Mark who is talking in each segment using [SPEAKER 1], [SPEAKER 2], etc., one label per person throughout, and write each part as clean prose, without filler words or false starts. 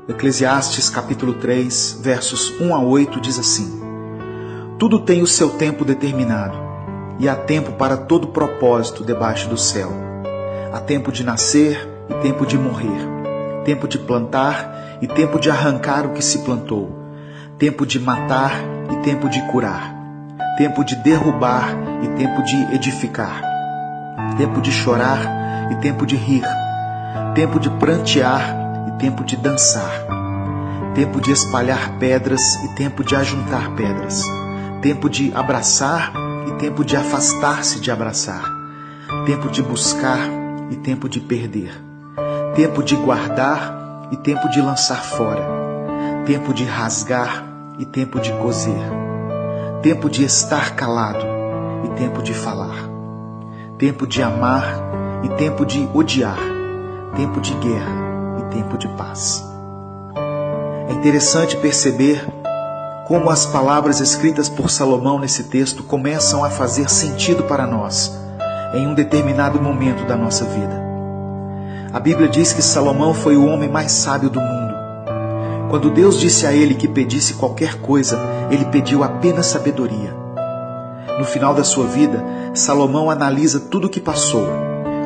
[SPEAKER 1] Eclesiastes capítulo 3, versos 1 a 8 diz assim: Tudo tem o seu tempo determinado, e há tempo para todo propósito debaixo do céu. Há tempo de nascer e tempo de morrer, tempo de plantar e tempo de arrancar o que se plantou, tempo de matar e tempo de curar, tempo de derrubar e tempo de edificar, tempo de chorar e tempo de rir, tempo de prantear e tempo de dançar, tempo de espalhar pedras e tempo de ajuntar pedras, tempo de abraçar e tempo de afastar-se de abraçar, tempo de buscar e tempo de perder, tempo de guardar e tempo de lançar fora, tempo de rasgar e tempo de coser, tempo de estar calado e tempo de falar, tempo de amar e tempo de odiar, tempo de guerra e tempo de paz. É interessante perceber como as palavras escritas por Salomão nesse texto começam a fazer sentido para nós em um determinado momento da nossa vida. A Bíblia diz que Salomão foi o homem mais sábio do mundo. Quando Deus disse a ele que pedisse qualquer coisa, ele pediu apenas sabedoria. No final da sua vida, Salomão analisa tudo o que passou,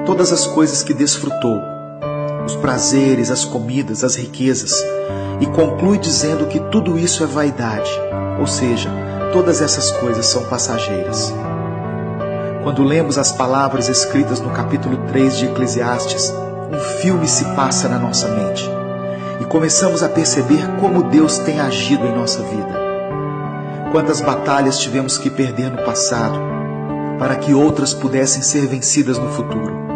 [SPEAKER 1] todas as coisas que desfrutou, os prazeres, as comidas, as riquezas, e conclui dizendo que tudo isso é vaidade, ou seja, todas essas coisas são passageiras. Quando lemos as palavras escritas no capítulo 3 de Eclesiastes, um filme se passa na nossa mente e começamos a perceber como Deus tem agido em nossa vida. Quantas batalhas tivemos que perder no passado para que outras pudessem ser vencidas no futuro.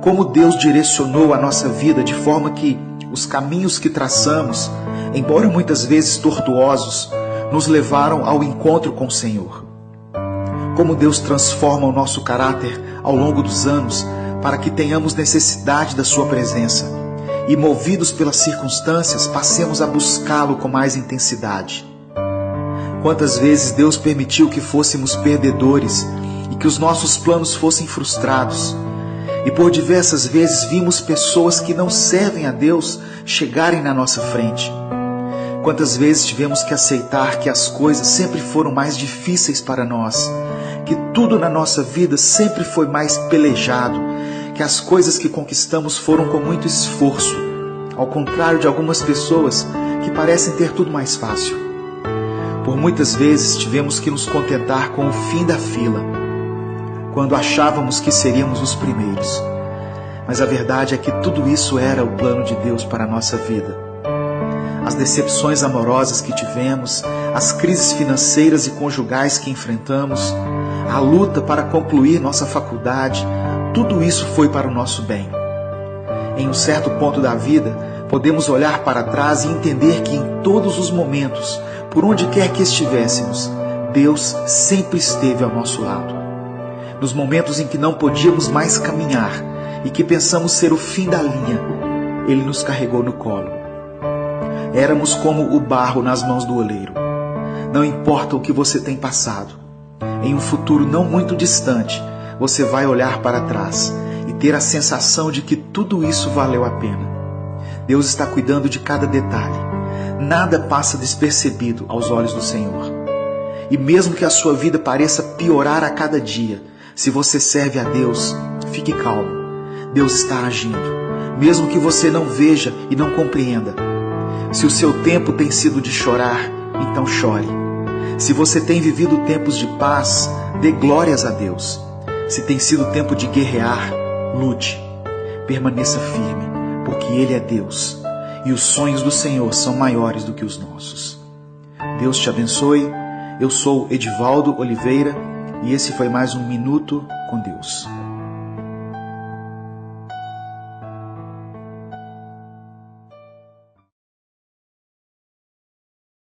[SPEAKER 1] Como Deus direcionou a nossa vida de forma que os caminhos que traçamos, embora muitas vezes tortuosos, nos levaram ao encontro com o Senhor. Como Deus transforma o nosso caráter ao longo dos anos para que tenhamos necessidade da sua presença e, movidos pelas circunstâncias, passemos a buscá-lo com mais intensidade. Quantas vezes Deus permitiu que fôssemos perdedores e que os nossos planos fossem frustrados, e por diversas vezes vimos pessoas que não servem a Deus chegarem na nossa frente. Quantas vezes tivemos que aceitar que as coisas sempre foram mais difíceis para nós, que tudo na nossa vida sempre foi mais pelejado, que as coisas que conquistamos foram com muito esforço, ao contrário de algumas pessoas que parecem ter tudo mais fácil. Por muitas vezes tivemos que nos contentar com o fim da fila, quando achávamos que seríamos os primeiros. Mas a verdade é que tudo isso era o plano de Deus para a nossa vida. As decepções amorosas que tivemos, as crises financeiras e conjugais que enfrentamos, a luta para concluir nossa faculdade, tudo isso foi para o nosso bem. Em um certo ponto da vida, podemos olhar para trás e entender que em todos os momentos, por onde quer que estivéssemos, Deus sempre esteve ao nosso lado. Nos momentos em que não podíamos mais caminhar e que pensamos ser o fim da linha, Ele nos carregou no colo. Éramos como o barro nas mãos do oleiro. Não importa o que você tem passado, em um futuro não muito distante, você vai olhar para trás e ter a sensação de que tudo isso valeu a pena. Deus está cuidando de cada detalhe. Nada passa despercebido aos olhos do Senhor. E mesmo que a sua vida pareça piorar a cada dia, se você serve a Deus, fique calmo. Deus está agindo, mesmo que você não veja e não compreenda. Se o seu tempo tem sido de chorar, então chore. Se você tem vivido tempos de paz, dê glórias a Deus. Se tem sido tempo de guerrear, lute. Permaneça firme, porque Ele é Deus e os sonhos do Senhor são maiores do que os nossos. Deus te abençoe. Eu sou Edivaldo Oliveira e esse foi mais um Minuto com Deus.